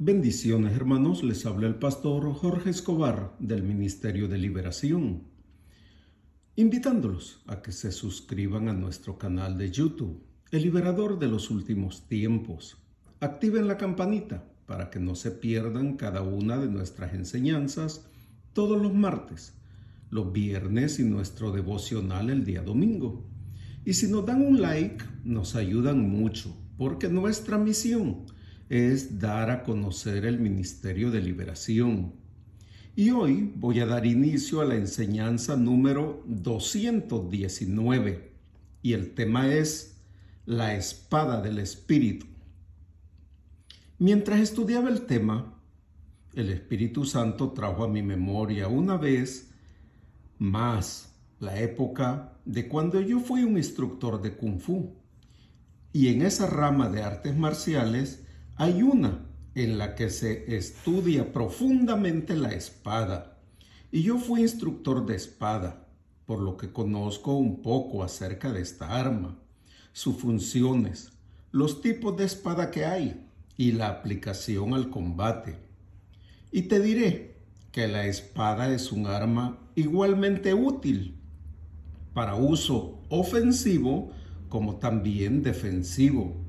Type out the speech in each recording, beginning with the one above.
Bendiciones, hermanos, les habla el pastor Jorge Escobar del Ministerio de Liberación, invitándolos a que se suscriban a nuestro canal de YouTube, El Liberador de los Últimos Tiempos. Activen la campanita para que no se pierdan cada una de nuestras enseñanzas todos los martes, los viernes y nuestro devocional el día domingo. Y si nos dan un like, nos ayudan mucho, porque nuestra misión es dar a conocer el Ministerio de Liberación. Y hoy voy a dar inicio a la enseñanza número 219 y el tema es la espada del Espíritu. Mientras estudiaba el tema, el Espíritu Santo trajo a mi memoria una vez más la época de cuando yo fui un instructor de Kung Fu. Y en esa rama de artes marciales hay una en la que se estudia profundamente la espada. Y yo fui instructor de espada, por lo que conozco un poco acerca de esta arma, sus funciones, los tipos de espada que hay y la aplicación al combate. Y te diré que la espada es un arma igualmente útil para uso ofensivo como también defensivo.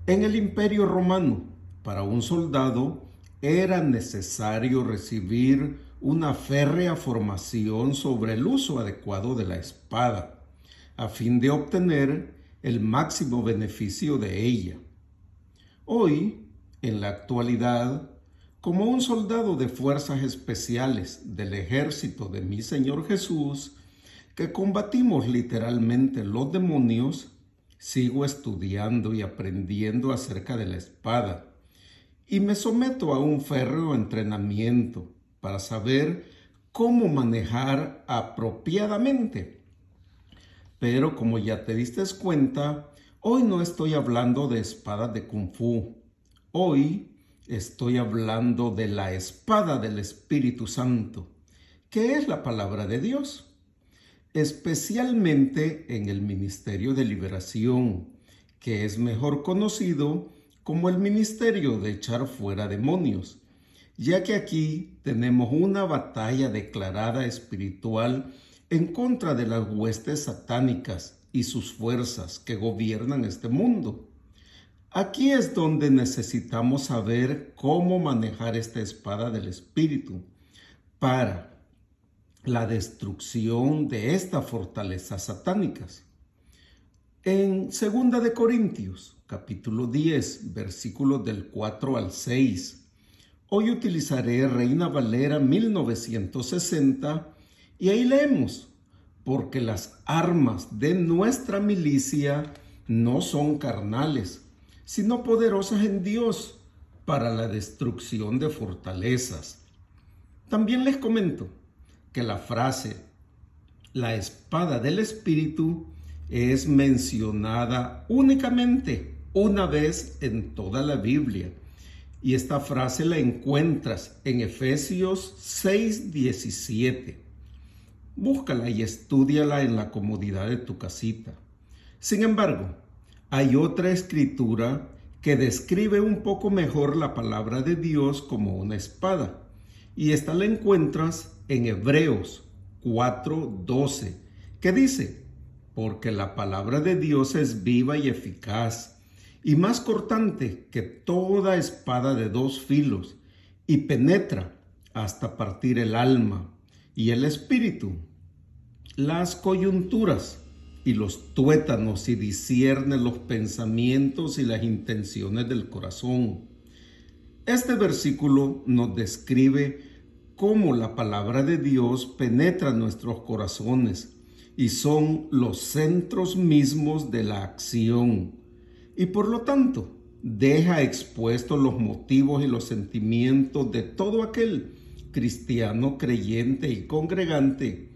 En el Imperio Romano, para un soldado era necesario recibir una férrea formación sobre el uso adecuado de la espada, a fin de obtener el máximo beneficio de ella. Hoy, en la actualidad, como un soldado de fuerzas especiales del ejército de mi Señor Jesús, que combatimos literalmente los demonios, sigo estudiando y aprendiendo acerca de la espada y me someto a un férreo entrenamiento para saber cómo manejar apropiadamente. Pero como ya te diste cuenta, hoy no estoy hablando de espadas de Kung Fu. Hoy estoy hablando de la espada del Espíritu Santo, que es la palabra de Dios, especialmente en el Ministerio de Liberación, que es mejor conocido como el Ministerio de Echar Fuera Demonios, ya que aquí tenemos una batalla declarada espiritual en contra de las huestes satánicas y sus fuerzas que gobiernan este mundo. Aquí es donde necesitamos saber cómo manejar esta espada del Espíritu para la destrucción de estas fortalezas satánicas. En 2 de Corintios, capítulo 10, versículos del 4 al 6, hoy utilizaré Reina Valera 1960 y ahí leemos: porque las armas de nuestra milicia no son carnales, sino poderosas en Dios para la destrucción de fortalezas. También les comento que la frase la espada del Espíritu es mencionada únicamente una vez en toda la Biblia. Y esta frase la encuentras en Efesios 6:17. Búscala y estúdiala en la comodidad de tu casita. Sin embargo, hay otra escritura que describe un poco mejor la palabra de Dios como una espada. Y esta la encuentras en Hebreos 4:12, que dice: porque la palabra de Dios es viva y eficaz, y más cortante que toda espada de dos filos, y penetra hasta partir el alma y el espíritu, las coyunturas y los tuétanos, y discierne los pensamientos y las intenciones del corazón. Este versículo nos describe cómo la palabra de Dios penetra nuestros corazones y son los centros mismos de la acción, y por lo tanto deja expuestos los motivos y los sentimientos de todo aquel cristiano creyente y congregante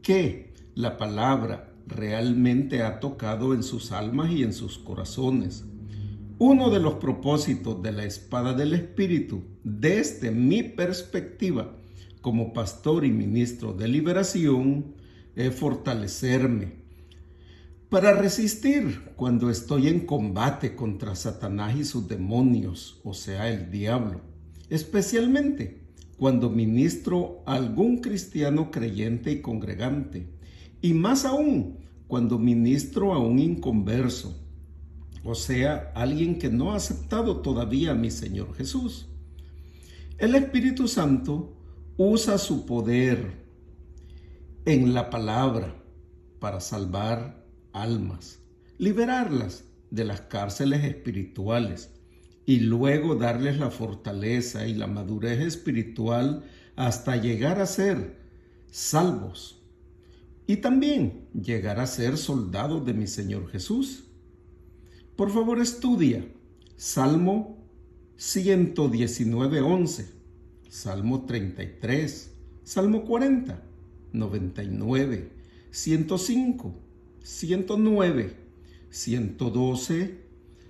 que la palabra realmente ha tocado en sus almas y en sus corazones. Uno de los propósitos de la espada del Espíritu, desde mi perspectiva como pastor y ministro de liberación, es fortalecerme para resistir cuando estoy en combate contra Satanás y sus demonios, o sea, el diablo, especialmente cuando ministro a algún cristiano creyente y congregante, y más aún cuando ministro a un inconverso, o sea, alguien que no ha aceptado todavía a mi Señor Jesús. El Espíritu Santo usa su poder en la palabra para salvar almas, liberarlas de las cárceles espirituales y luego darles la fortaleza y la madurez espiritual hasta llegar a ser salvos y también llegar a ser soldados de mi Señor Jesús. Por favor, estudia Salmo 119:11, Salmo 33, Salmo 40, 99, 105, 109, 112,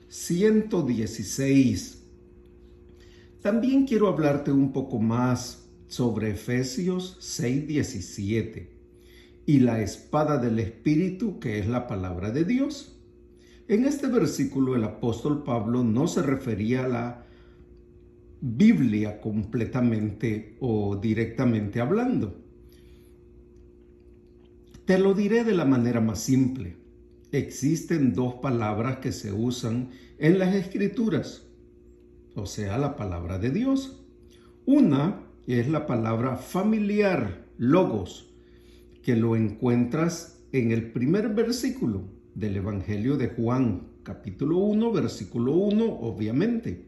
116. También quiero hablarte un poco más sobre Efesios 6:17 y la espada del Espíritu, que es la palabra de Dios. En este versículo el apóstol Pablo no se refería a la Biblia completamente o directamente hablando. Te lo diré de la manera más simple. Existen dos palabras que se usan en las Escrituras, o sea, la palabra de Dios. Una es la palabra familiar, logos, que lo encuentras en el primer versículo del Evangelio de Juan, capítulo 1, versículo 1, obviamente,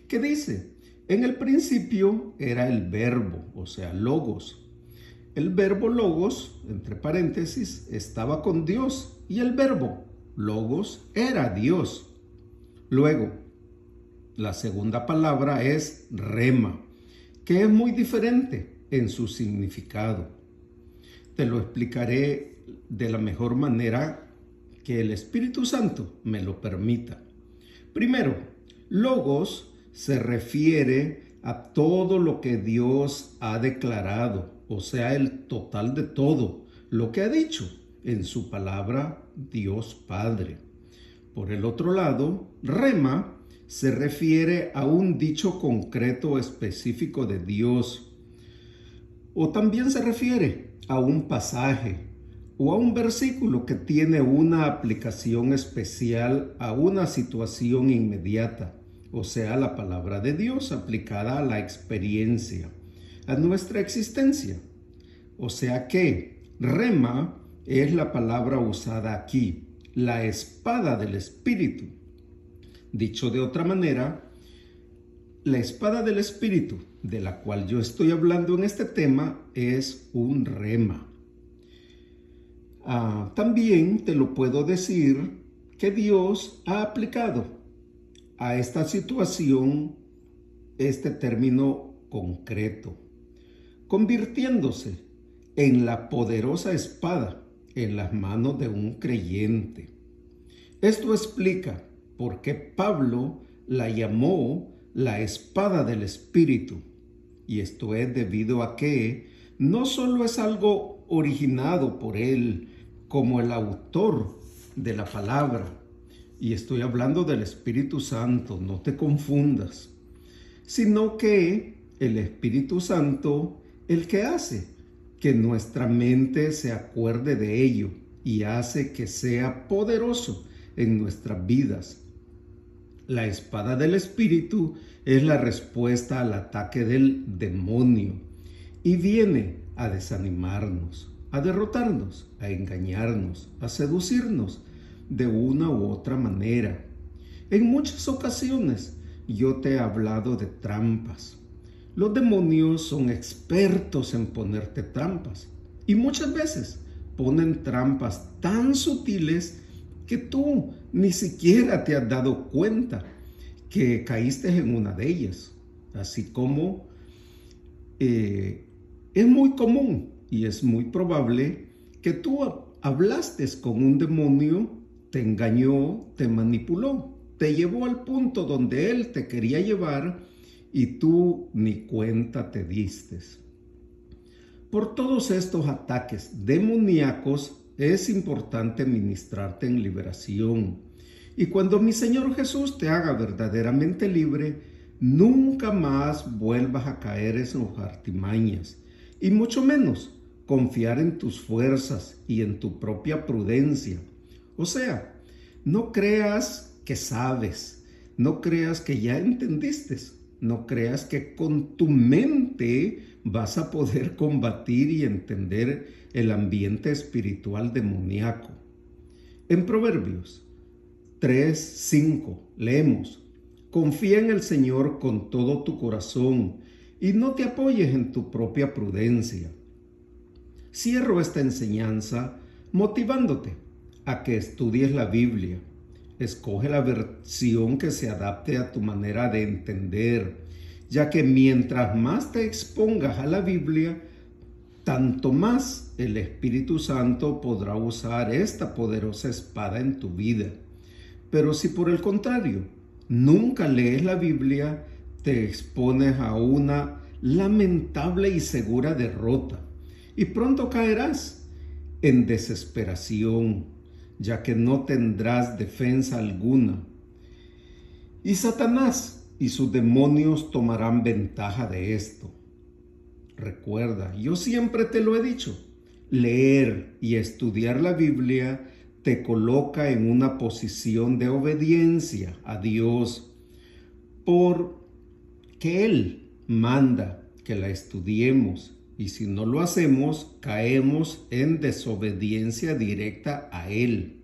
que dice: en el principio era el verbo, o sea, logos. El verbo logos, entre paréntesis, estaba con Dios y el verbo logos era Dios. Luego, la segunda palabra es rema, que es muy diferente en su significado. Te lo explicaré de la mejor manera que el Espíritu Santo me lo permita. Primero, logos se refiere a todo lo que Dios ha declarado, o sea, el total de todo lo que ha dicho en su palabra Dios Padre. Por el otro lado, rema se refiere a un dicho concreto específico de Dios, o también se refiere a un pasaje o a un versículo que tiene una aplicación especial a una situación inmediata, o sea, la palabra de Dios aplicada a la experiencia, a nuestra existencia. O sea que rema es la palabra usada aquí, la espada del Espíritu. Dicho de otra manera, la espada del Espíritu, de la cual yo estoy hablando en este tema, es un rema. También te lo puedo decir que Dios ha aplicado a esta situación este término concreto, convirtiéndose en la poderosa espada en las manos de un creyente. Esto explica por qué Pablo la llamó la espada del Espíritu, y esto es debido a que no solo es algo originado por él como el autor de la palabra, y estoy hablando del Espíritu Santo, no te confundas, sino que el Espíritu Santo, el que hace que nuestra mente se acuerde de ello y hace que sea poderoso en nuestras vidas. La espada del Espíritu es la respuesta al ataque del demonio y viene a desanimarnos, a derrotarnos, a engañarnos, a seducirnos de una u otra manera. En muchas ocasiones yo te he hablado de trampas. Los demonios son expertos en ponerte trampas y muchas veces ponen trampas tan sutiles que tú ni siquiera te has dado cuenta que caíste en una de ellas. Así como es muy común y es muy probable que tú hablaste con un demonio, te engañó, te manipuló, te llevó al punto donde él te quería llevar y tú ni cuenta te diste. Por todos estos ataques demoníacos es importante ministrarte en liberación. Y cuando mi Señor Jesús te haga verdaderamente libre, nunca más vuelvas a caer en sus artimañas, y mucho menos confiar en tus fuerzas y en tu propia prudencia. O sea, no creas que sabes, no creas que ya entendiste, no creas que con tu mente vas a poder combatir y entender el ambiente espiritual demoníaco. En Proverbios 3:5 leemos: confía en el Señor con todo tu corazón y no te apoyes en tu propia prudencia. Cierro esta enseñanza motivándote a que estudies la Biblia. Escoge la versión que se adapte a tu manera de entender, ya que mientras más te expongas a la Biblia, tanto más el Espíritu Santo podrá usar esta poderosa espada en tu vida. Pero si por el contrario nunca lees la Biblia, te expones a una lamentable y segura derrota, y pronto caerás en desesperación, ya que no tendrás defensa alguna. Y Satanás y sus demonios tomarán ventaja de esto. Recuerda, yo siempre te lo he dicho, leer y estudiar la Biblia te coloca en una posición de obediencia a Dios, porque Él manda que la estudiemos, y si no lo hacemos, caemos en desobediencia directa a Él.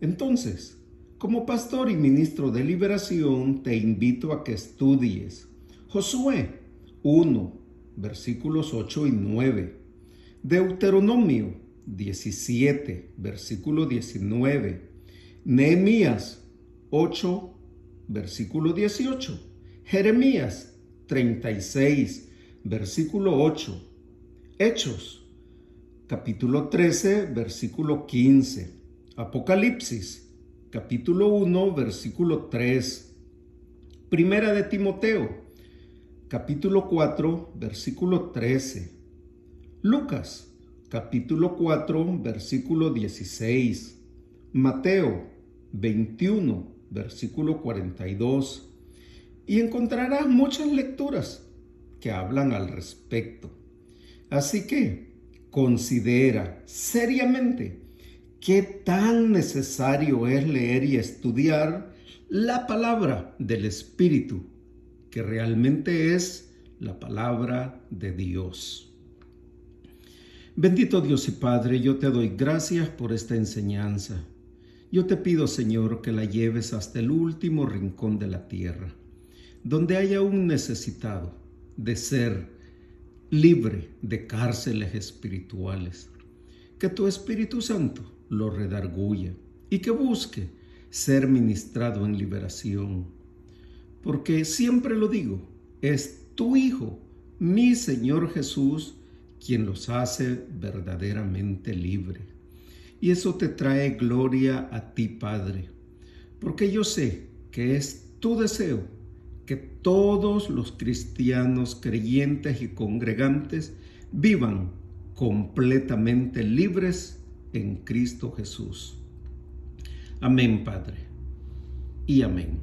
Entonces, como pastor y ministro de liberación, te invito a que estudies Josué 1, versículos 8 y 9, Deuteronomio 17, versículo 19, Nehemías 8, versículo 18, Jeremías 36, versículo 8, Hechos capítulo 13, versículo 15, Apocalipsis capítulo 1, versículo 3, Primera de Timoteo capítulo 4, versículo 13, Lucas capítulo 4, versículo 16, Mateo 21, versículo 42, y encontrarás muchas lecturas que hablan al respecto. Así que considera seriamente qué tan necesario es leer y estudiar la palabra del Espíritu, que realmente es la palabra de Dios. Bendito Dios y Padre, yo te doy gracias por esta enseñanza. Yo te pido, Señor, que la lleves hasta el último rincón de la tierra, donde haya un necesitado de ser libre de cárceles espirituales. Que tu Espíritu Santo lo redarguya y que busque ser ministrado en liberación. Porque siempre lo digo, es tu Hijo, mi Señor Jesús, quien los hace verdaderamente libres. Y eso te trae gloria a ti, Padre, porque yo sé que es tu deseo que todos los cristianos creyentes y congregantes vivan completamente libres en Cristo Jesús. Amén, Padre, y amén.